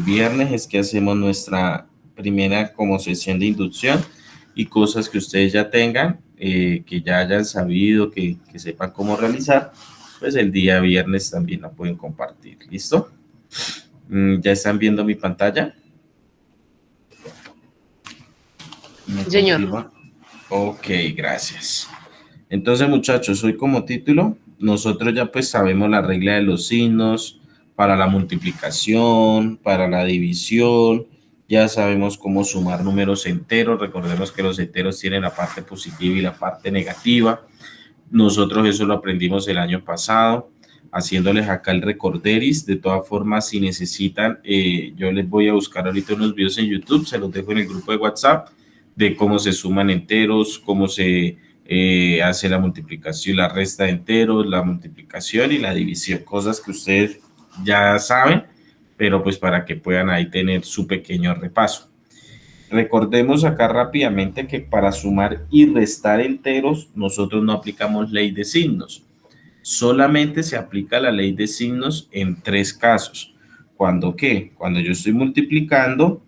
viernes es que hacemos nuestra primera como sesión de inducción y cosas que ustedes ya tengan, que ya hayan sabido, que sepan cómo realizar, pues el día viernes también la pueden compartir. ¿Listo? ¿Ya están viendo mi pantalla? ¿Me Señor. confirma? Ok, gracias. Entonces, muchachos, hoy como título, nosotros ya pues sabemos la regla de los signos para la multiplicación, para la división, ya sabemos cómo sumar números enteros. Recordemos que los enteros tienen la parte positiva y la parte negativa. Nosotros eso lo aprendimos el año pasado, haciéndoles acá el recorderis. De todas formas, si necesitan, yo les voy a buscar ahorita unos videos en YouTube, se los dejo en el grupo de WhatsApp, de cómo se suman enteros, cómo se hace la multiplicación, la resta de enteros, la multiplicación y la división, cosas que ustedes ya saben, pero pues para que puedan ahí tener su pequeño repaso. Recordemos acá rápidamente que para sumar y restar enteros, nosotros no aplicamos ley de signos. Solamente se aplica la ley de signos en tres casos. ¿Cuándo qué? Cuando yo estoy multiplicando,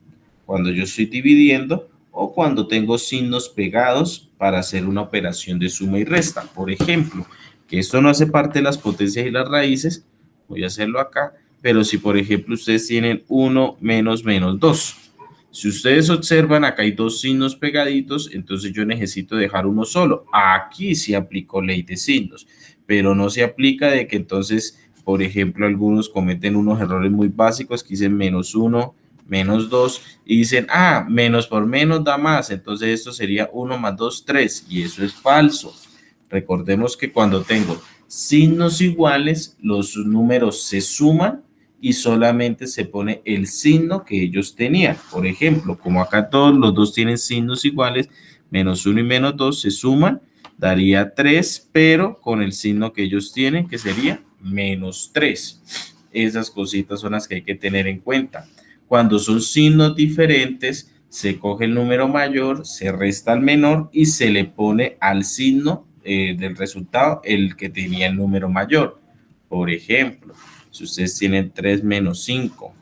cuando yo estoy dividiendo o cuando tengo signos pegados para hacer una operación de suma y resta. Por ejemplo, que esto no hace parte de las potencias y las raíces, voy a hacerlo acá, pero si por ejemplo ustedes tienen 1 menos menos 2. Si ustedes observan, acá hay dos signos pegaditos, entonces yo necesito dejar uno solo. Aquí sí aplico ley de signos, pero no se aplica de que entonces, por ejemplo, algunos cometen unos errores muy básicos que dicen menos 1, menos 2 y dicen, ah, menos por menos da más, entonces esto sería 1 más 2, 3, y eso es falso. Recordemos que cuando tengo signos iguales, los números se suman y solamente se pone el signo que ellos tenían. Por ejemplo, como acá todos los dos tienen signos iguales, menos 1 y menos 2 se suman, daría 3, pero con el signo que ellos tienen, que sería menos 3. Esas cositas son las que hay que tener en cuenta. Cuando son signos diferentes, se coge el número mayor, se resta al menor y se le pone al signo del resultado el que tenía el número mayor. Por ejemplo, si ustedes tienen 3 menos 5,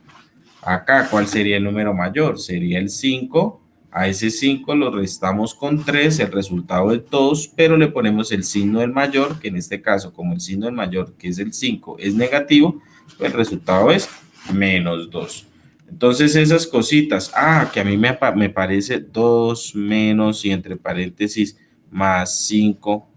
acá, ¿cuál sería el número mayor? Sería el 5. A ese 5 lo restamos con 3, el resultado es 2, pero le ponemos el signo del mayor, que en este caso, como el signo del mayor, que es el 5, es negativo, pues el resultado es menos 2. Entonces, esas cositas, que a mí me parece 2 menos y entre paréntesis más 5.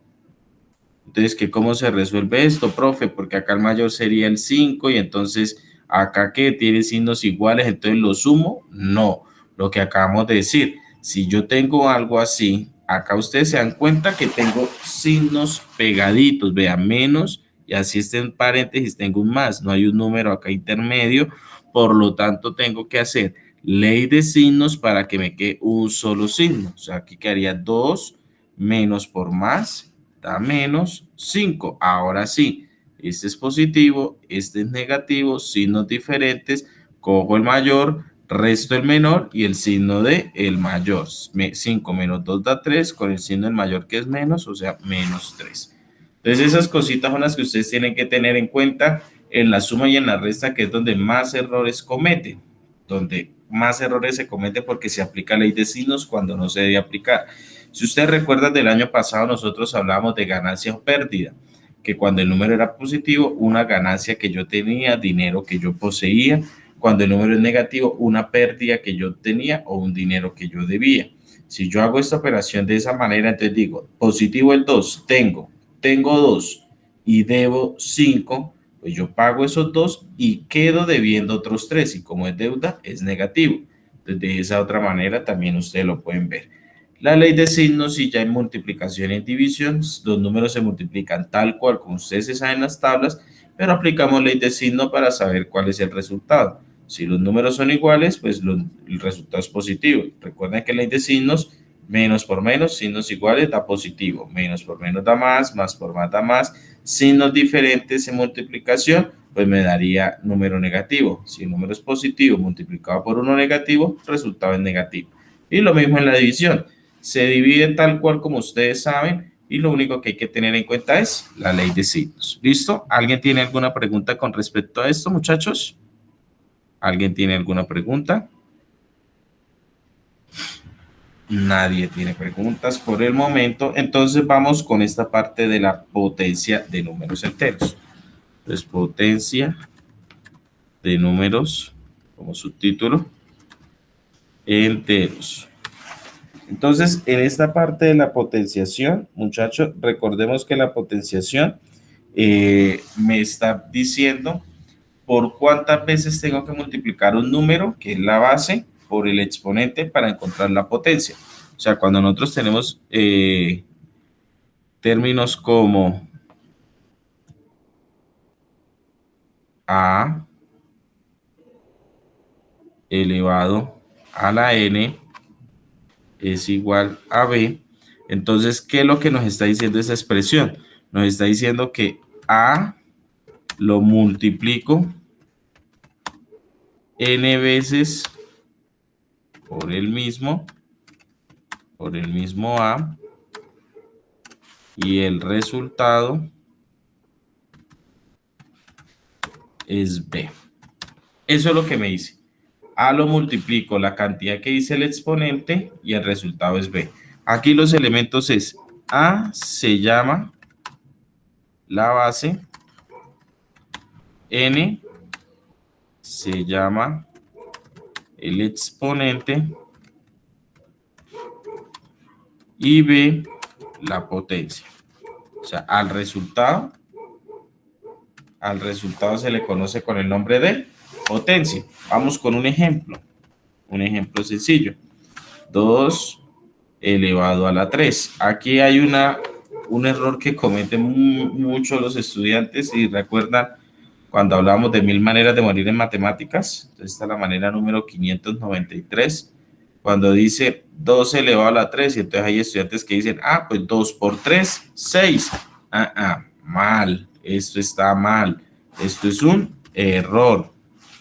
Entonces, ¿qué cómo se resuelve esto, profe? Porque acá el mayor sería el 5 y entonces acá que tiene signos iguales, entonces lo sumo. No, lo que acabamos de decir, si yo tengo algo así, acá ustedes se dan cuenta que tengo signos pegaditos, vean, menos, y así está en paréntesis, tengo un más, no hay un número acá intermedio, por lo tanto tengo que hacer ley de signos para que me quede un solo signo. O sea, aquí quedaría 2 menos por más da menos 5. Ahora sí, este es positivo, este es negativo, signos diferentes, cojo el mayor, resto el menor y el signo de el mayor. 5 menos 2 da 3, con el signo del mayor que es menos, o sea, menos 3. Entonces esas cositas son las que ustedes tienen que tener en cuenta en la suma y en la resta, que es donde más errores cometen, donde más errores se cometen porque se aplica ley de signos cuando no se debe aplicar. Si ustedes recuerdan del año pasado, nosotros hablábamos de ganancia o pérdida, que cuando el número era positivo, una ganancia que yo tenía, dinero que yo poseía; cuando el número es negativo, una pérdida que yo tenía o un dinero que yo debía. Si yo hago esta operación de esa manera, entonces digo, positivo el 2, tengo 2 y debo 5, pues yo pago esos 2 y quedo debiendo otros 3, y como es deuda, es negativo. Entonces, de esa otra manera también ustedes lo pueden ver. La ley de signos, si ya en multiplicación y en división, los números se multiplican tal cual como ustedes se saben en las tablas, pero aplicamos ley de signo para saber cuál es el resultado. Si los números son iguales, pues el resultado es positivo. Recuerden que ley de signos, menos por menos, signos iguales da positivo, menos por menos da más por más da más, signos diferentes en multiplicación, pues me daría número negativo. Si el número es positivo multiplicado por uno negativo, el resultado es negativo. Y lo mismo en la división, se divide tal cual como ustedes saben y lo único que hay que tener en cuenta es la ley de signos. ¿Listo? ¿Alguien tiene alguna pregunta con respecto a esto, muchachos? ¿Alguien tiene alguna pregunta? Nadie tiene preguntas por el momento. Entonces vamos con esta parte de la potencia de números enteros. Entonces, potencia de números, como subtítulo, enteros. Entonces, en esta parte de la potenciación, muchachos, recordemos que la potenciación me está diciendo por cuántas veces tengo que multiplicar un número, que es la base, por el exponente para encontrar la potencia. O sea, cuando nosotros tenemos términos como a elevado a la n es igual a b, entonces, ¿qué es lo que nos está diciendo esa expresión? Nos está diciendo que a lo multiplico n veces por el mismo a, y el resultado es b. Eso es lo que me dice. A lo multiplico la cantidad que dice el exponente y el resultado es b. Aquí los elementos es a se llama la base, n se llama el exponente y b la potencia. O sea, al resultado se le conoce con el nombre de potencia. Vamos con un ejemplo sencillo. 2 elevado a la 3. Aquí hay un error que cometen mucho los estudiantes y recuerdan cuando hablamos de 1000 maneras de morir en matemáticas. Entonces esta es la manera número 593. Cuando dice 2 elevado a la 3, y entonces hay estudiantes que dicen, pues 2 por 3, 6. Mal. Esto está mal. Esto es un error.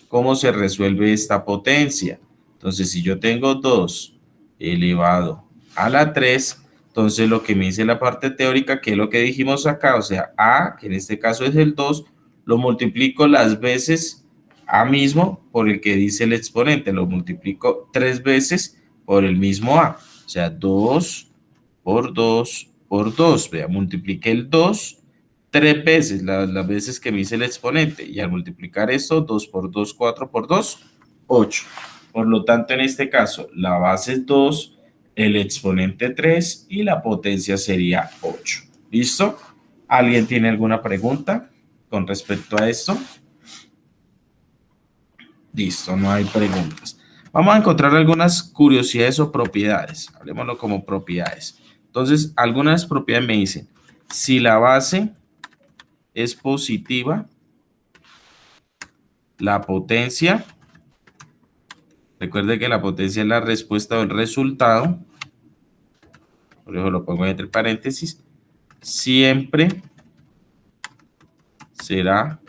¿Cómo se resuelve esta potencia? Entonces, si yo tengo 2 elevado a la 3, entonces lo que me dice la parte teórica, que es lo que dijimos acá, o sea, a, que en este caso es el 2, lo multiplico las veces a mismo por el que dice el exponente, lo multiplico 3 veces por el mismo a, o sea, 2 por 2 por 2, vea, multipliqué el 2 3 veces, las veces que me dice el exponente, y al multiplicar esto, 2 por 2, 4 por 2, 8. Por lo tanto, en este caso, la base es 2, el exponente 3 y la potencia sería 8. ¿Listo? ¿Alguien tiene alguna pregunta con respecto a esto? Listo, no hay preguntas. Vamos a encontrar algunas curiosidades o propiedades. Hablemoslo como propiedades. Entonces, algunas propiedades me dicen, si la base es positiva, la potencia, recuerde que la potencia es la respuesta o el resultado, por eso lo pongo entre paréntesis, siempre será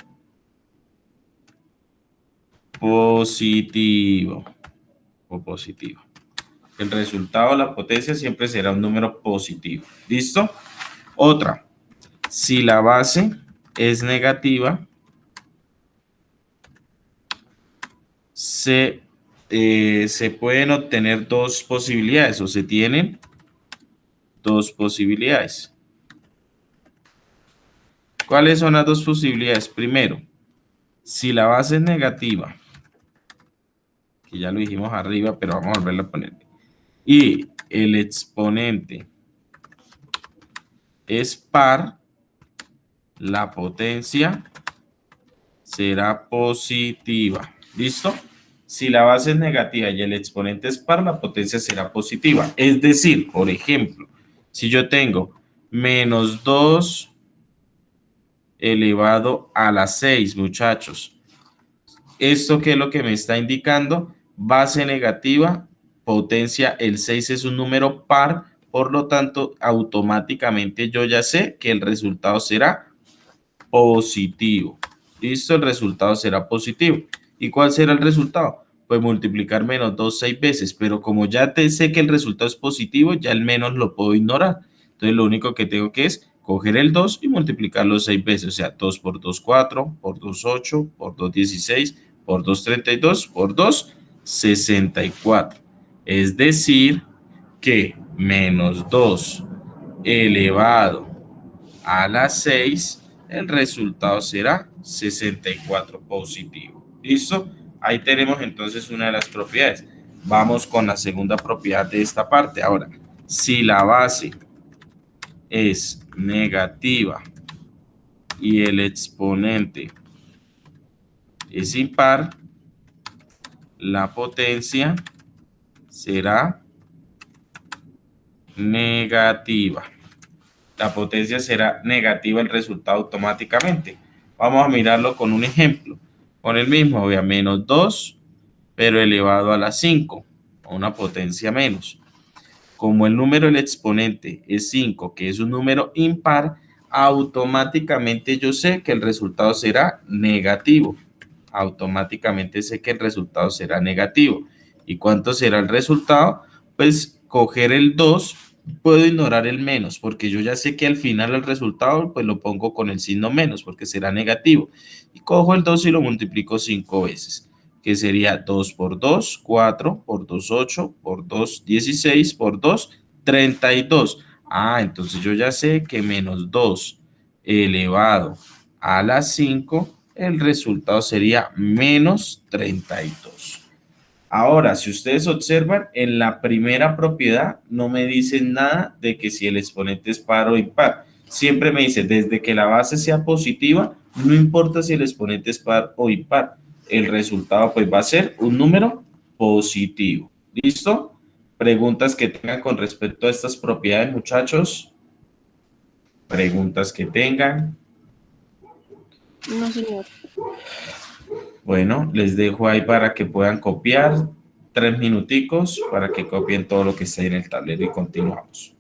positivo o positivo. El resultado, la potencia, siempre será un número positivo. ¿Listo? Otra, si la base es negativa, se pueden obtener dos posibilidades, o se tienen dos posibilidades. ¿Cuáles son las dos posibilidades? Primero, si la base es negativa, que ya lo dijimos arriba, pero vamos a volverlo a poner, y el exponente es par, la potencia será positiva. ¿Listo? Si la base es negativa y el exponente es par, la potencia será positiva. Es decir, por ejemplo, si yo tengo menos 2 elevado a la 6, muchachos. ¿Esto qué es lo que me está indicando? Base negativa, potencia, el 6 es un número par, por lo tanto, automáticamente yo ya sé que el resultado será positivo. ¿Listo? El resultado será positivo. ¿Y cuál será el resultado? Pues multiplicar menos 2 6 veces, pero como ya sé que el resultado es positivo, ya el menos lo puedo ignorar. Entonces lo único que tengo que es coger el 2 y multiplicarlo 6 veces, o sea, 2 por 2, 4, por 2, 8, por 2, 16, por 2, 32, por 2, 64. Es decir, que menos 2 elevado a la 6, el resultado será 64 positivo. ¿Listo? Ahí tenemos entonces una de las propiedades. Vamos con la segunda propiedad de esta parte. Ahora, si la base es negativa y el exponente es impar, la potencia será negativa. La potencia será negativa el resultado automáticamente. Vamos a mirarlo con un ejemplo. Con el mismo, voy a menos 2, pero elevado a la 5, a una potencia menos. Como el número del exponente es 5, que es un número impar, automáticamente yo sé que el resultado será negativo. Automáticamente sé que el resultado será negativo. ¿Y cuánto será el resultado? Pues coger el 2, puedo ignorar el menos, porque yo ya sé que al final el resultado pues lo pongo con el signo menos, porque será negativo. Y cojo el 2 y lo multiplico 5 veces, que sería 2 por 2, 4, por 2, 8, por 2, 16, por 2, 32. Ah, entonces yo ya sé que menos 2 elevado a la 5, el resultado sería menos 32. Ahora, si ustedes observan, en la primera propiedad no me dicen nada de que si el exponente es par o impar. Siempre me dice, desde que la base sea positiva, no importa si el exponente es par o impar. El resultado pues va a ser un número positivo. ¿Listo? Preguntas que tengan con respecto a estas propiedades, muchachos. Preguntas que tengan. No, señor. Bueno, les dejo ahí para que puedan copiar 3 minuticos para que copien todo lo que está ahí en el tablero y continuamos.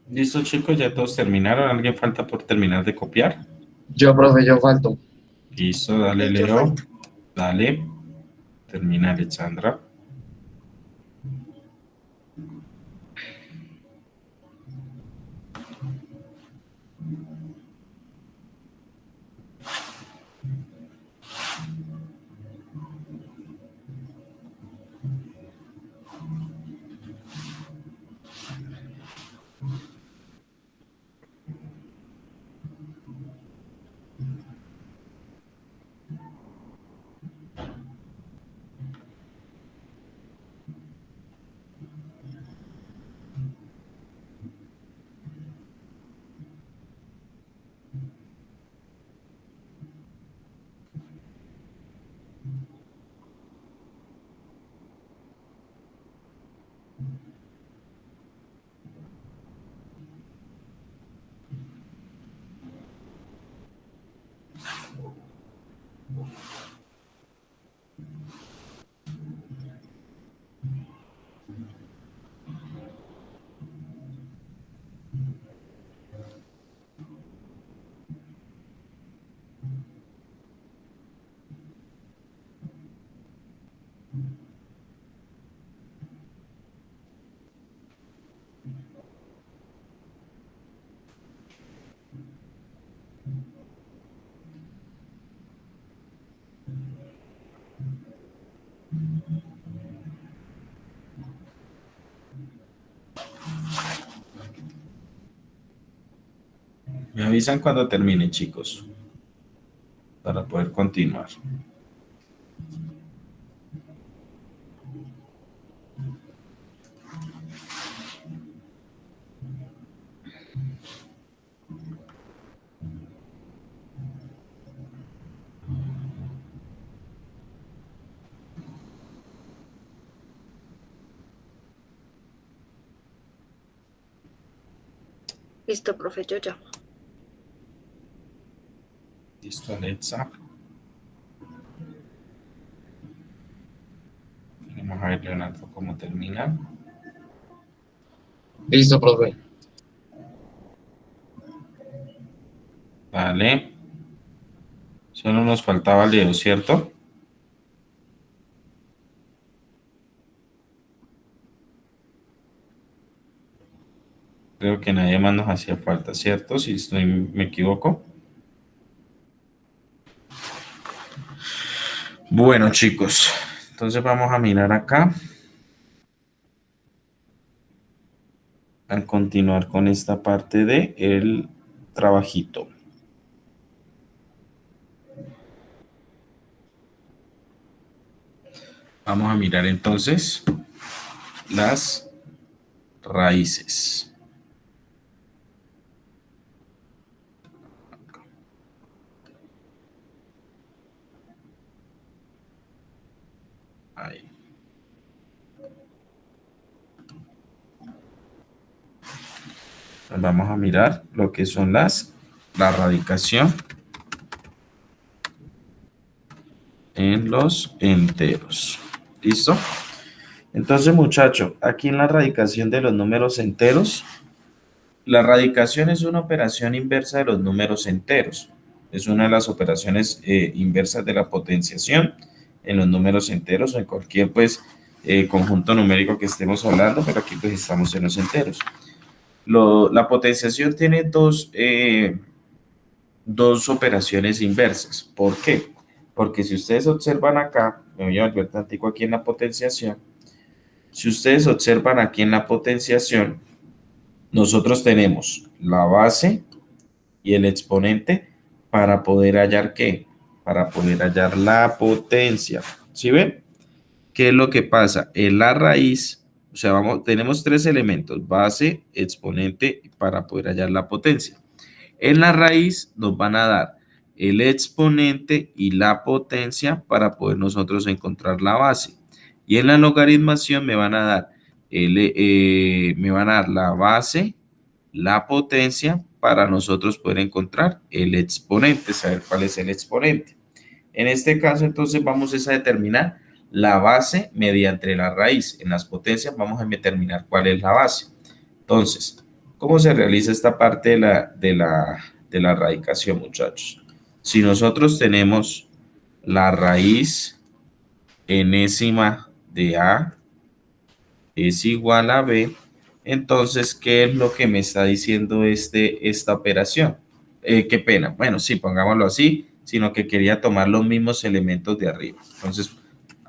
Listo, chicos, ya todos terminaron. ¿Alguien falta por terminar de copiar? Yo, profe, yo falto. Listo, dale, Sí, yo Leo. falto. Dale. Termina, Alexandra. Me avisan cuando termine, chicos, para poder continuar. Listo, profe, yo ya. Listo, Alexa. Vamos a ver, Leonardo, cómo termina. Listo, profe. Vale. Solo nos faltaba Leo, ¿cierto? Creo que nadie más nos hacía falta, ¿cierto? Si me equivoco. Bueno, chicos, entonces vamos a mirar acá. A continuar con esta parte de el trabajito. Vamos a mirar entonces las raíces. Ahí. Vamos a mirar lo que son la radicación en los enteros. ¿Listo? Entonces, muchachos, aquí en la radicación de los números enteros, la radicación es una operación inversa de los números enteros. Es una de las operaciones inversas de la potenciación en los números enteros o en cualquier pues conjunto numérico que estemos hablando, pero aquí pues estamos en los enteros. La potenciación tiene dos operaciones inversas. ¿Por qué? Porque si ustedes observan acá, me voy a volver tantico aquí en la potenciación. Si ustedes observan aquí en la potenciación, nosotros tenemos la base y el exponente para poder hallar ¿qué? Para poder hallar la potencia. ¿Sí ven? ¿Qué es lo que pasa? En la raíz, o sea, tenemos tres elementos, base, exponente, para poder hallar la potencia. En la raíz nos van a dar el exponente y la potencia para poder nosotros encontrar la base. Y en la logaritmación me van a dar, la base, la potencia para nosotros poder encontrar el exponente, saber cuál es el exponente. En este caso, entonces, vamos a determinar la base mediante la raíz. En las potencias vamos a determinar cuál es la base. Entonces, ¿Cómo se realiza esta parte de la radicación, muchachos? Si nosotros tenemos la raíz enésima de A es igual a B, entonces, ¿qué es lo que me está diciendo esta operación? Qué pena. Bueno, sí, pongámoslo así, sino que quería tomar los mismos elementos de arriba. Entonces,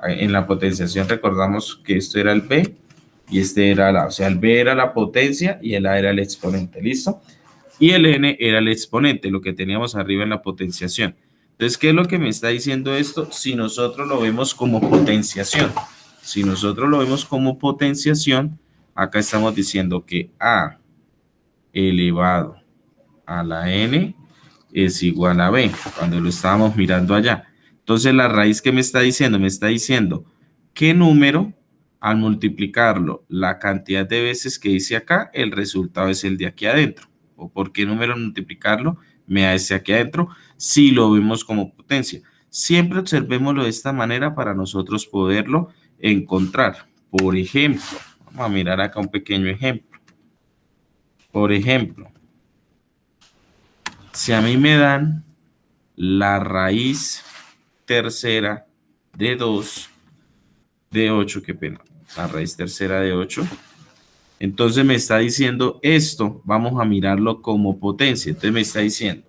en la potenciación recordamos que esto era el B y este era el A. O sea, el B era la potencia y el A era el exponente, ¿listo? Y el N era el exponente, lo que teníamos arriba en la potenciación. Entonces, ¿qué es lo que me está diciendo esto? Si nosotros lo vemos como potenciación. Si nosotros lo vemos como potenciación, acá estamos diciendo que A elevado a la N es igual a B, cuando lo estábamos mirando allá. Entonces, la raíz que me está diciendo qué número, al multiplicarlo la cantidad de veces que hice acá, el resultado es el de aquí adentro. O por qué número multiplicarlo me da ese aquí adentro, si lo vemos como potencia. Siempre observémoslo de esta manera para nosotros poderlo encontrar. Por ejemplo, vamos a mirar acá un pequeño ejemplo. Por ejemplo, si a mí me dan la raíz tercera de 2, de 8, qué pena, la raíz tercera de 8, entonces me está diciendo esto, vamos a mirarlo como potencia. Entonces me está diciendo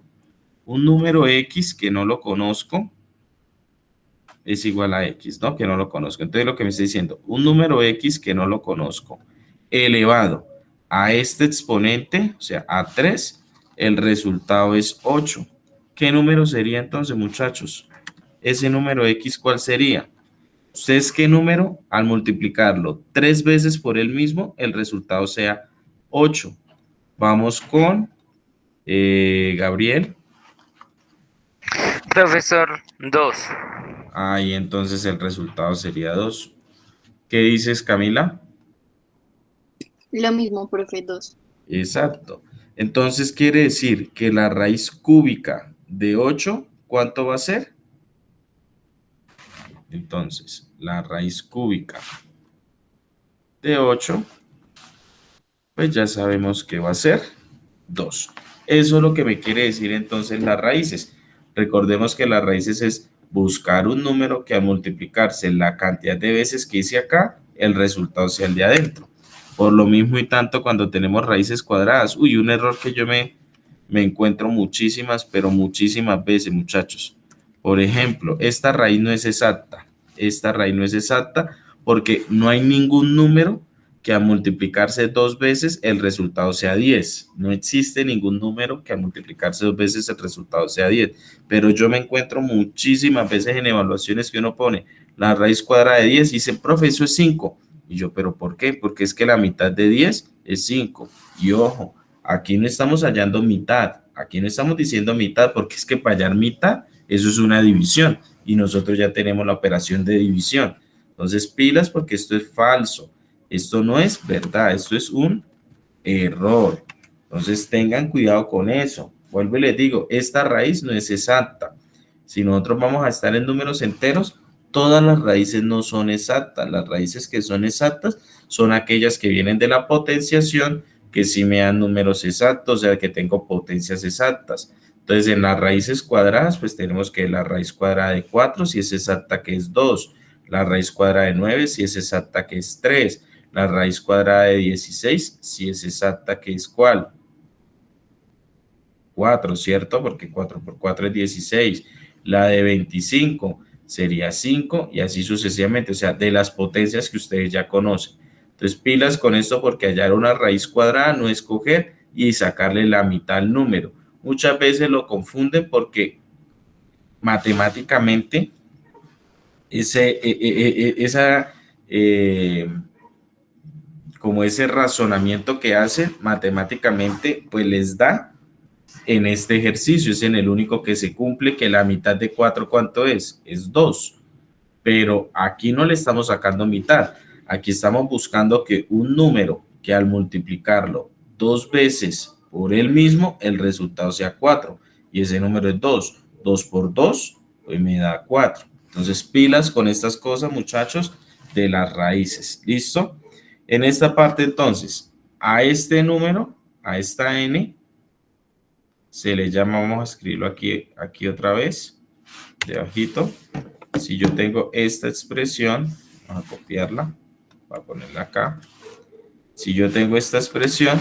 un número X que no lo conozco es igual a X, ¿no? Que no lo conozco. Entonces lo que me está diciendo, un número X que no lo conozco, elevado a este exponente, o sea, a 3, el resultado es 8. ¿Qué número sería entonces, muchachos? Ese número X, ¿cuál sería? ¿Ustedes qué número? Al multiplicarlo 3 veces por el mismo, el resultado sea 8. Vamos con Gabriel. Profesor, 2. Ahí entonces el resultado sería 2. ¿Qué dices, Camila? Lo mismo, profe, 2. Exacto. Entonces quiere decir que la raíz cúbica de 8, ¿cuánto va a ser? Entonces, la raíz cúbica de 8, pues ya sabemos que va a ser 2. Eso es lo que me quiere decir entonces las raíces. Recordemos que las raíces es buscar un número que al multiplicarse la cantidad de veces que hice acá, el resultado sea el de adentro. Por lo mismo y tanto cuando tenemos raíces cuadradas. Uy, un error que yo me encuentro muchísimas, pero muchísimas veces, muchachos. Por ejemplo, esta raíz no es exacta. Esta raíz no es exacta porque no hay ningún número que al multiplicarse 2 veces el resultado sea 10. No existe ningún número que al multiplicarse 2 veces el resultado sea 10. Pero yo me encuentro muchísimas veces en evaluaciones que uno pone la raíz cuadrada de 10 y dice, profe, eso es 5. Y yo, ¿pero por qué? Porque es que la mitad de 10 es 5. Y ojo, aquí no estamos hallando mitad. Aquí no estamos diciendo mitad porque es que para hallar mitad, eso es una división. Y nosotros ya tenemos la operación de división. Entonces, pilas porque esto es falso. Esto no es verdad, esto es un error. Entonces tengan cuidado con eso. Vuelvo y les digo, esta raíz no es exacta. Si nosotros vamos a estar en números enteros, todas las raíces no son exactas. Las raíces que son exactas son aquellas que vienen de la potenciación, que sí me dan números exactos, o sea, que tengo potencias exactas. Entonces, en las raíces cuadradas, pues tenemos que la raíz cuadrada de 4, si es exacta, que es 2. La raíz cuadrada de 9, si es exacta, que es 3. La raíz cuadrada de 16, si es exacta, que es ¿cuál? 4, ¿cierto? Porque 4 por 4 es 16. La de 25 sería 5 y así sucesivamente, o sea, de las potencias que ustedes ya conocen. Entonces, pilas con esto porque hallar una raíz cuadrada no es coger y sacarle la mitad al número. Muchas veces lo confunden porque matemáticamente como ese razonamiento que hacen matemáticamente, pues les da en este ejercicio. Es en el único que se cumple que la mitad de 4, ¿cuánto es? Es 2. Pero aquí no le estamos sacando mitad. Aquí estamos buscando que un número que al multiplicarlo 2 veces por él mismo, el resultado sea 4. Y ese número es 2. 2 por 2, pues me da 4. Entonces, pilas con estas cosas, muchachos, de las raíces. ¿Listo? En esta parte, entonces, a este número a esta n se le llama, vamos a escribirlo aquí otra vez, debajito. Si yo tengo esta expresión, vamos a copiarla, voy a ponerla acá. Si yo tengo esta expresión,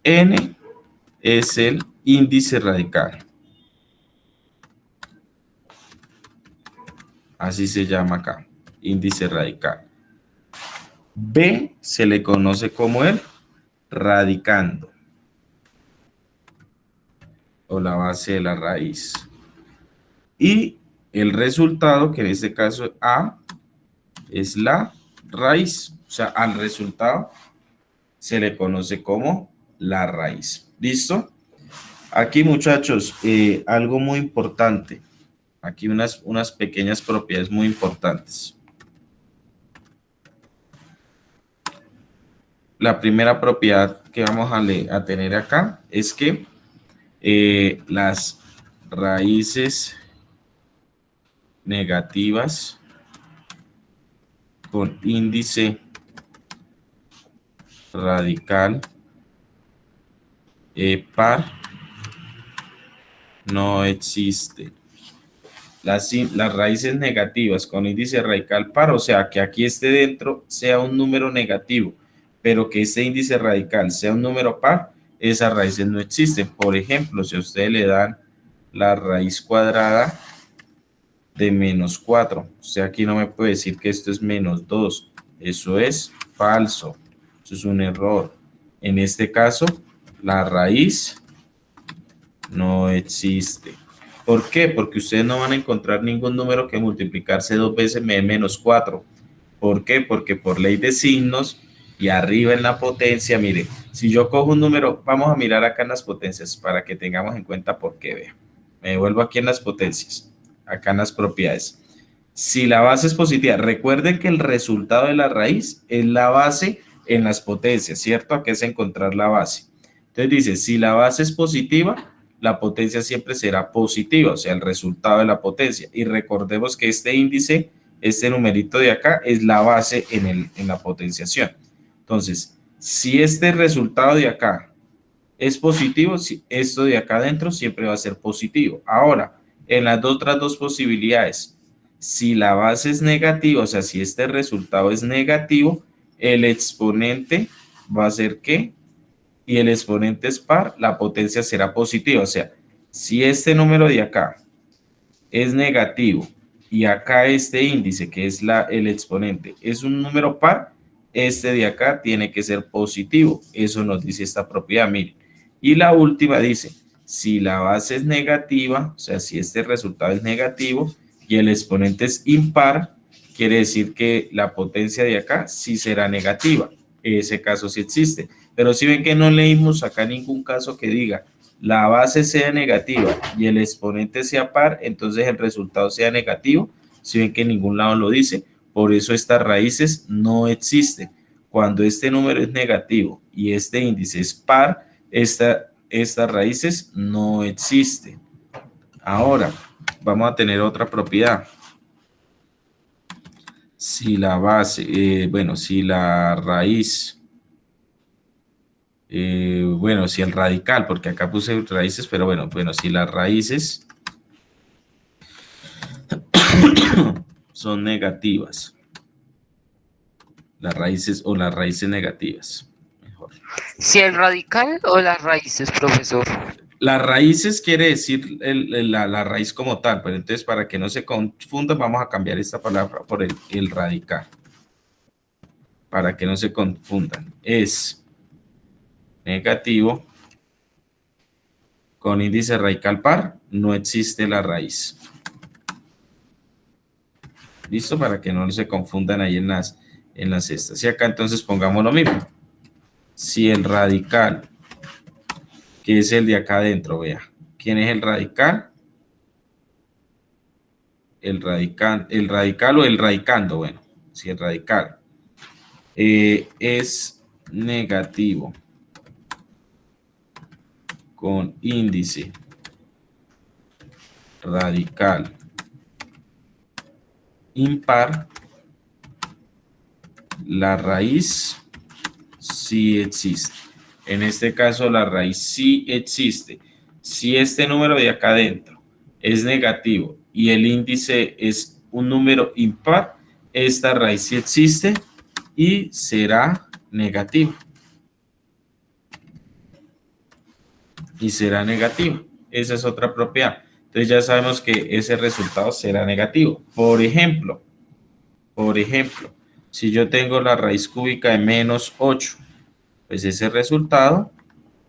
n es el índice radical. Así se llama acá, índice radical. B se le conoce como el radicando o la base de la raíz. Y el resultado, que en este caso A, es la raíz. O sea, al resultado se le conoce como la raíz. ¿Listo? Aquí, muchachos, algo muy importante. Aquí unas pequeñas propiedades muy importantes. La primera propiedad que vamos a tener acá es que las raíces negativas con índice radical par no existe. Las raíces negativas con índice radical par, o sea, que aquí esté dentro sea un número negativo, pero que este índice radical sea un número par, esas raíces no existen. Por ejemplo, si a ustedes le dan la raíz cuadrada de menos 4, o sea, aquí no me puede decir que esto es menos 2, eso es falso, eso es un error. En este caso, la raíz no existe. ¿Por qué? Porque ustedes no van a encontrar ningún número que multiplicarse 2 veces me dé menos 4. ¿Por qué? Porque por ley de signos y arriba en la potencia, mire, si yo cojo un número, vamos a mirar acá en las potencias para que tengamos en cuenta por qué, vea. Me devuelvo aquí en las potencias, acá en las propiedades. Si la base es positiva, recuerden que el resultado de la raíz es la base en las potencias, ¿cierto? Aquí es encontrar la base. Entonces dice, si la base es positiva, la potencia siempre será positiva, o sea, el resultado de la potencia. Y recordemos que este índice, este numerito de acá, es la base en la potenciación. Entonces, si este resultado de acá es positivo, esto de acá adentro siempre va a ser positivo. Ahora, en las otras dos posibilidades, si la base es negativa, o sea, si este resultado es negativo, el exponente va a ser ¿qué? Y el exponente es par, la potencia será positiva. O sea, si este número de acá es negativo y acá este índice, que es el exponente, es un número par, este de acá tiene que ser positivo. Eso nos dice esta propiedad, miren. Y la última dice, si la base es negativa, o sea, si este resultado es negativo y el exponente es impar, quiere decir que la potencia de acá sí será negativa. Ese caso sí existe. Pero si ven que no leímos acá ningún caso que diga la base sea negativa y el exponente sea par, entonces el resultado sea negativo. Si ven que en ningún lado lo dice, por eso estas raíces no existen. Cuando este número es negativo y este índice es par, estas raíces no existen. Ahora, vamos a tener otra propiedad. Si la base, si la raíz, si el radical, porque acá puse raíces, pero bueno, si las raíces son negativas, las raíces o las raíces negativas, mejor. Si el radical o las raíces, profesor. Las raíces quiere decir la raíz como tal, pero entonces para que no se confundan, vamos a cambiar esta palabra por el radical. Para que no se confundan, es negativo con índice radical par, no existe la raíz. ¿Listo? Para que no se confundan ahí en las estas. Y acá entonces pongamos lo mismo. Si el radical, que es el de acá adentro, vea. ¿Quién es el radical? El radical o el radicando, bueno. Si el radical es negativo con índice radical impar, la raíz sí existe. En este caso, la raíz sí existe. Si este número de acá adentro es negativo y el índice es un número impar, esta raíz sí existe y será negativa. Y será negativo. Esa es otra propiedad. Entonces ya sabemos que ese resultado será negativo. Por ejemplo, si yo tengo la raíz cúbica de menos 8, pues ese resultado,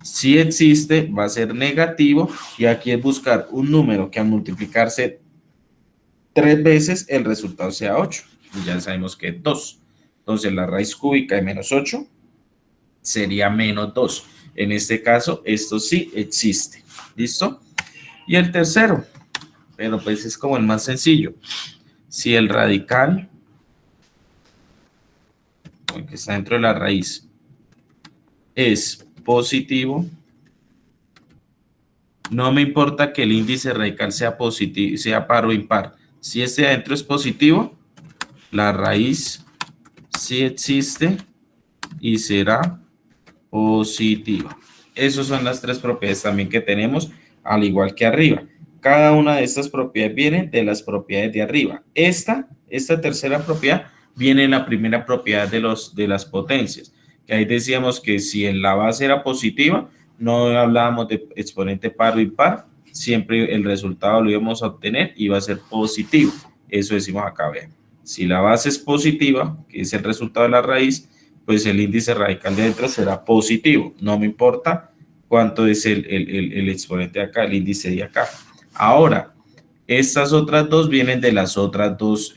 si existe, va a ser negativo. Y aquí es buscar un número que al multiplicarse 3 veces, el resultado sea 8. Y ya sabemos que es 2. Entonces la raíz cúbica de menos 8 sería menos 2. En este caso, esto sí existe. ¿Listo? Y el tercero, pero pues es como el más sencillo. Si el radical, que está dentro de la raíz, es positivo, no me importa que el índice radical sea positivo, sea par o impar. Si este de adentro es positivo, la raíz sí existe y será positiva. Esas son las tres propiedades también que tenemos, al igual que arriba. Cada una de estas propiedades viene de las propiedades de arriba. Esta tercera propiedad viene en la primera propiedad de las potencias, que ahí decíamos que si en la base era positiva, no hablábamos de exponente par o impar, siempre el resultado lo íbamos a obtener y iba a ser positivo. Eso decimos acá, vean. Si la base es positiva, que es el resultado de la raíz, pues el índice radical de dentro será positivo. No me importa cuánto es el exponente de acá, el índice de acá. Ahora, estas otras dos vienen de las otras dos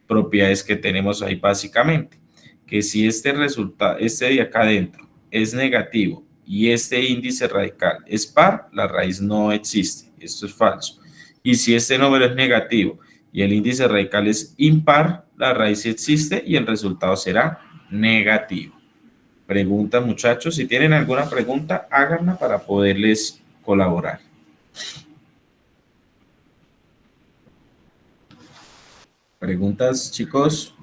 propiedades que tenemos ahí básicamente. Que si este de acá adentro es negativo y este índice radical es par, la raíz no existe. Esto es falso. Y si este número es negativo y el índice radical es impar, la raíz existe y el resultado será negativo. Preguntas, muchachos. Si tienen alguna pregunta, háganla para poderles colaborar. Preguntas, chicos.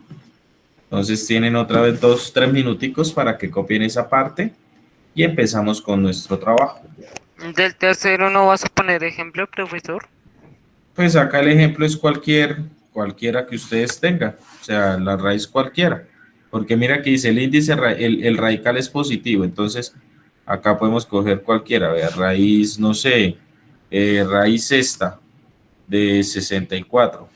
Entonces tienen otra vez 2-3 minuticos para que copien esa parte y empezamos con nuestro trabajo. ¿Del tercero no vas a poner ejemplo, profesor? Pues acá el ejemplo es cualquiera que ustedes tengan, o sea, la raíz cualquiera. Porque mira que dice el índice, el radical es positivo, entonces acá podemos coger cualquiera, vea, raíz, no sé, raíz esta de 64.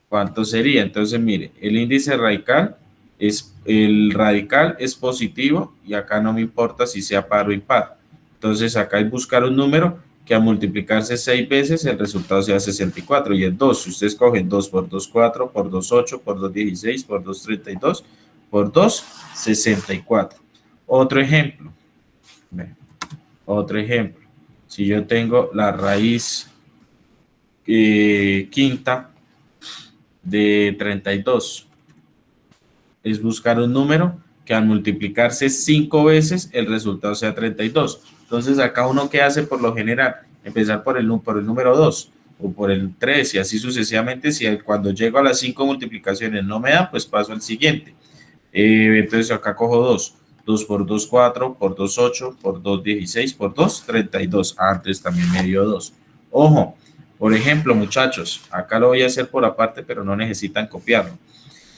¿Cuánto sería? Entonces, mire, el índice radical es positivo y acá no me importa si sea par o impar. Entonces, acá es buscar un número que al multiplicarse 6 veces el resultado sea 64 y es 2. Si ustedes cogen 2 por 2, 4, por 2, 8, por 2, 16, por 2, 32, por 2, 64. Otro ejemplo. Otro ejemplo. Si yo tengo la raíz quinta de 32, es buscar un número que al multiplicarse 5 veces el resultado sea 32. Entonces acá uno que hace por lo general, empezar por el número 2 o por el 3 y así sucesivamente. Si cuando llego a las 5 multiplicaciones no me da, pues paso al siguiente. Entonces acá cojo 2. 2 por 2, 4, por 2, 8, por 2, 16, por 2, 32. Antes también me dio 2. Ojo, por ejemplo, muchachos, acá lo voy a hacer por aparte, pero no necesitan copiarlo.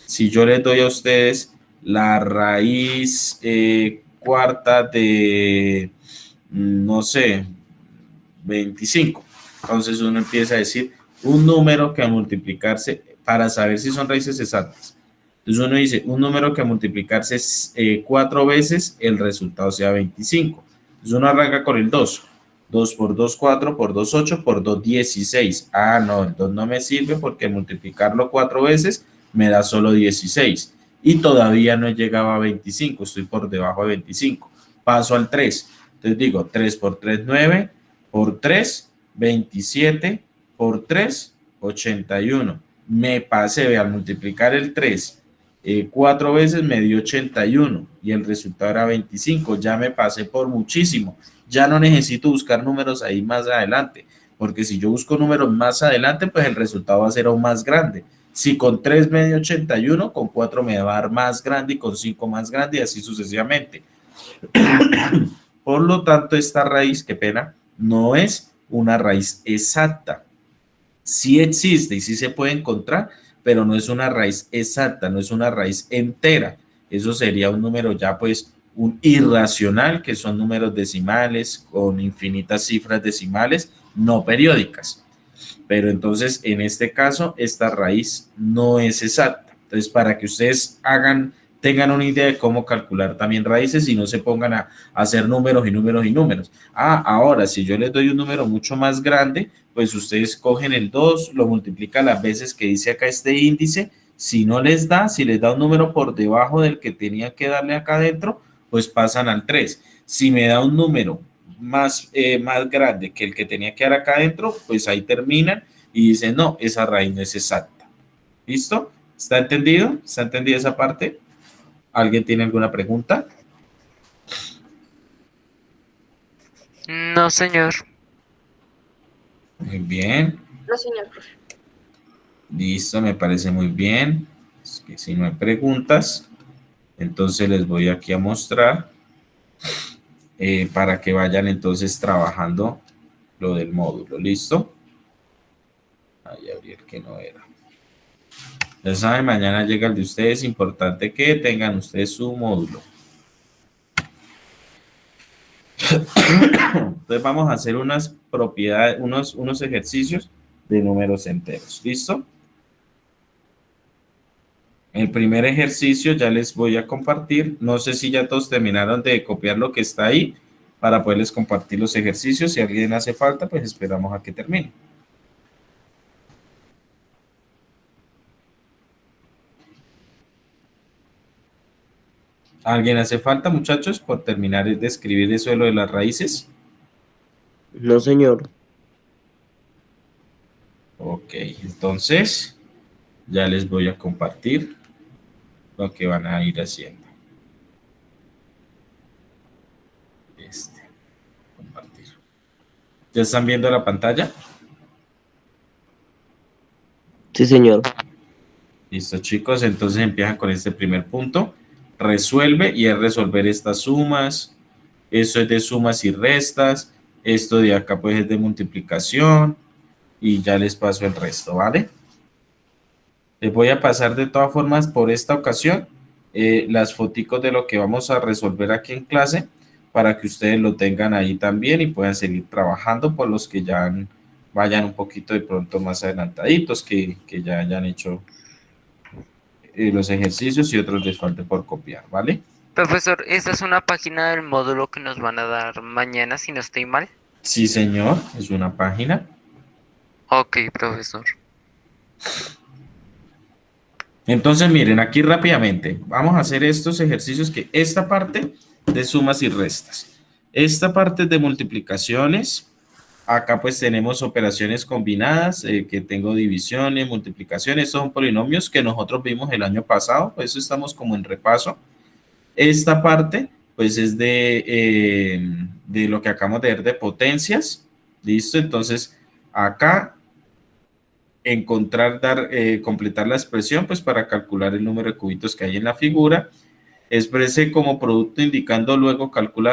Si yo les doy a ustedes la raíz cuarta de, no sé, 25, entonces uno empieza a decir un número que al multiplicarse, para saber si son raíces exactas, entonces uno dice un número que al multiplicarse 4 veces el resultado sea 25. Entonces uno arranca con el 2. 2 por 2, 4, por 2, 8, por 2, 16. Ah, no, el 2 no me sirve porque multiplicarlo 4 veces me da solo 16. Y todavía no he llegado a 25, estoy por debajo de 25. Paso al 3. Entonces digo 3 por 3, 9, por 3, 27, por 3, 81. Me pasé, al multiplicar el 3 4 veces me dio 81 y el resultado era 25. Ya me pasé por muchísimo. Ya no necesito buscar números ahí más adelante, porque si yo busco números más adelante, pues el resultado va a ser aún más grande. Si con 3 me dio 81, con 4 me va a dar más grande y con 5 más grande y así sucesivamente. Por lo tanto, esta raíz, qué pena, no es una raíz exacta. Sí existe y sí se puede encontrar, pero no es una raíz exacta, no es una raíz entera. Eso sería un número ya pues un irracional, que son números decimales con infinitas cifras decimales no periódicas. Pero entonces, en este caso, esta raíz no es exacta. Entonces, para que ustedes tengan una idea de cómo calcular también raíces y no se pongan a hacer números y números y números. Ahora, si yo les doy un número mucho más grande, pues ustedes cogen el 2, lo multiplican las veces que dice acá este índice. Si no les da, si les da un número por debajo del que tenía que darle acá adentro, pues pasan al 3. Si me da un número más grande que el que tenía que dar acá adentro, pues ahí terminan y dicen, no, esa raíz no es exacta. ¿Listo? ¿Está entendido? ¿Está entendida esa parte? ¿Alguien tiene alguna pregunta? No, señor. Muy bien. No, señor profe. Listo, me parece muy bien. Es que si no hay preguntas, entonces les voy aquí a mostrar para que vayan entonces trabajando lo del módulo. ¿Listo? Ahí abrí el que no era. Ya saben, mañana llega el de ustedes. Importante que tengan ustedes su módulo. Entonces vamos a hacer unas propiedades, unos ejercicios de números enteros. ¿Listo? El primer ejercicio ya les voy a compartir. No sé si ya todos terminaron de copiar lo que está ahí para poderles compartir los ejercicios. Si alguien hace falta, pues esperamos a que termine. ¿Alguien hace falta, muchachos, por terminar de escribir eso de lo de las raíces? No, señor. Ok, entonces ya les voy a compartir lo que van a ir haciendo. Compartir. ¿Ya están viendo la pantalla? Sí, señor. Listo, chicos, entonces empiezan con este primer punto. Resuelve y es resolver estas sumas. Eso es de sumas y restas. Esto de acá pues es de multiplicación. Y ya les paso el resto, ¿vale? Les voy a pasar de todas formas por esta ocasión las foticos de lo que vamos a resolver aquí en clase para que ustedes lo tengan ahí también y puedan seguir trabajando por los que ya vayan un poquito de pronto más adelantaditos, que ya hayan hecho los ejercicios y otros les falte por copiar, ¿vale? Profesor, esta es una página del módulo que nos van a dar mañana, si no estoy mal. Sí, señor, es una página. Ok, profesor. Entonces, miren, aquí rápidamente, vamos a hacer estos ejercicios que esta parte de sumas y restas, esta parte de multiplicaciones, acá pues tenemos operaciones combinadas, que tengo divisiones, multiplicaciones, estos son polinomios que nosotros vimos el año pasado, por eso estamos como en repaso. Esta parte pues es de lo que acabamos de ver de potencias, ¿listo? Entonces, acá completar la expresión pues para calcular el número de cubitos que hay en la figura, exprese como producto indicando luego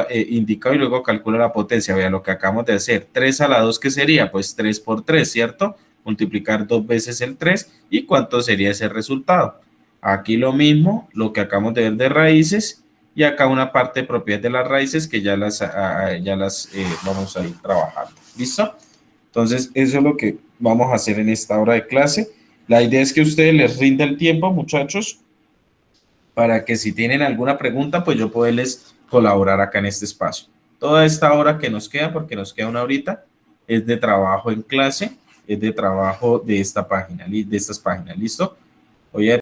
indicado y luego calcula la potencia. Vean lo que acabamos de hacer, 3 a la 2, ¿qué sería? Pues 3 por 3, ¿cierto? Multiplicar 2 veces el 3, ¿y cuánto sería ese resultado? Aquí lo mismo, lo que acabamos de ver de raíces, y acá una parte de propiedades de las raíces que ya las vamos a ir trabajando. ¿Listo? Entonces, eso es lo que vamos a hacer en esta hora de clase. La idea es que ustedes les rinda el tiempo, muchachos, para que si tienen alguna pregunta, pues yo poderles colaborar acá en este espacio. Toda esta hora que nos queda, porque nos queda una horita, es de trabajo en clase, es de trabajo de esta página, de estas páginas, ¿listo? Voy a